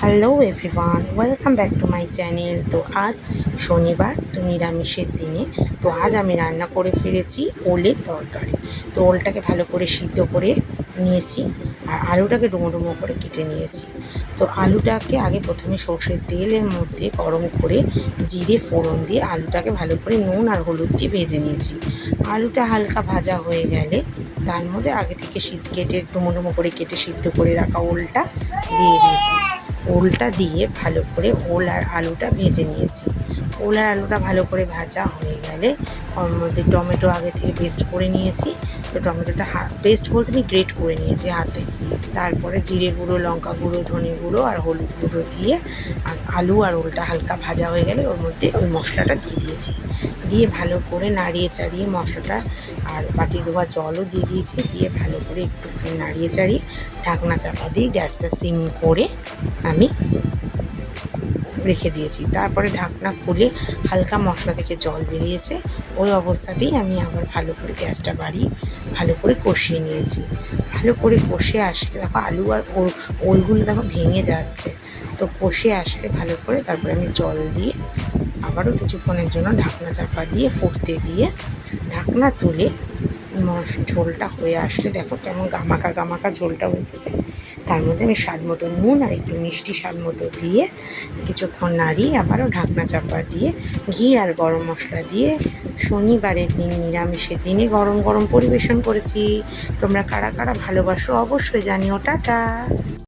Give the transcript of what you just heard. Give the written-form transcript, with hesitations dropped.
Hello everyone, welcome back to my channel. তো আজ শনিবার, তো নিরামিষের দিনে। তো আজ আমি রান্না করে ফেলেছি ওলের তরকারি। তো ওলটাকে ভালো করে সিদ্ধ করে নিয়েছি আর আলুটাকে ডুমো ডুমো করে কেটে নিয়েছি। তো আলুটাকে আগে প্রথমে সর্ষের তেলের মধ্যে গরম করে জিরে ফোড়ন দিয়ে আলুটাকে ভালো করে নুন আর হলুদ দিয়ে ভেজে নিয়েছি। আলুটা হালকা ভাজা হয়ে গেলে তার মধ্যে আগে থেকে কেটে ডুমো ডুমো করে কেটে সিদ্ধ করে রাখা ওলটা দিয়ে দিয়েছি। ওলটা দিয়ে ভালো করে ওল আর আলুটা ভেজে নিয়েছি। ওল আর আলুটা ভালো করে ভাজা হয়ে গেলে ওর মধ্যে টমেটো আগে থেকে পেস্ট করে নিয়েছি। তো টমেটোটা পেস্ট বলতে আমি গ্রেট করে নিয়েছি হাতে। তারপরে জিরে গুঁড়ো, লঙ্কা গুঁড়ো, ধনে গুঁড়ো আর হলুদ গুঁড়ো দিয়ে আলু আর ওলটা হালকা ভাজা হয়ে গেলে ওর মধ্যে ওই মশলাটা দিয়ে দিয়েছি। দিয়ে ভালো করে নাড়িয়ে চাড়িয়ে মশলাটা আর বাটি ধোয়া জলও দিয়ে দিয়েছি। দিয়ে ভালো করে একটুখানি নাড়িয়ে চাড়িয়ে ঢাকনা চাপা দিয়ে গ্যাসটা সিম করে আমি রেখে দিয়েছি। তারপরে ঢাকনা খুলে হালকা মশলা থেকে জল বেরিয়েছে, ওই অবস্থাতেই আমি আবার ভালো করে গ্যাসটা বাড়িয়ে ভালো করে কষিয়ে নিয়েছি। ভালো করে কষে আসলে দেখো আলু আর ওলগুলো দেখো ভেঙে যাচ্ছে। তো কষে আসলে ভালো করে তারপরে আমি জল দিয়ে আবারও কিছুক্ষণের জন্য ঢাকনা চাপা দিয়ে ফুটতে দিয়ে ঢাকনা তুলে ঝোলটা হয়ে আসলে দেখো কেমন গামাকা গামাকা ঝোলটা হয়েছে। তার মধ্যে আমি স্বাদ মতো নুন আর একটু মিষ্টি স্বাদ মতো দিয়ে কিছুক্ষণ নাড়িয়ে আবারও ঢাকনা চাপা দিয়ে ঘি আর গরম মশলা দিয়ে শনিবারের দিন, নিরামিষের দিনে গরম গরম পরিবেশন করেছি। তোমরা কারা কারা ভালোবাসো অবশ্যই জানিও। টাটা।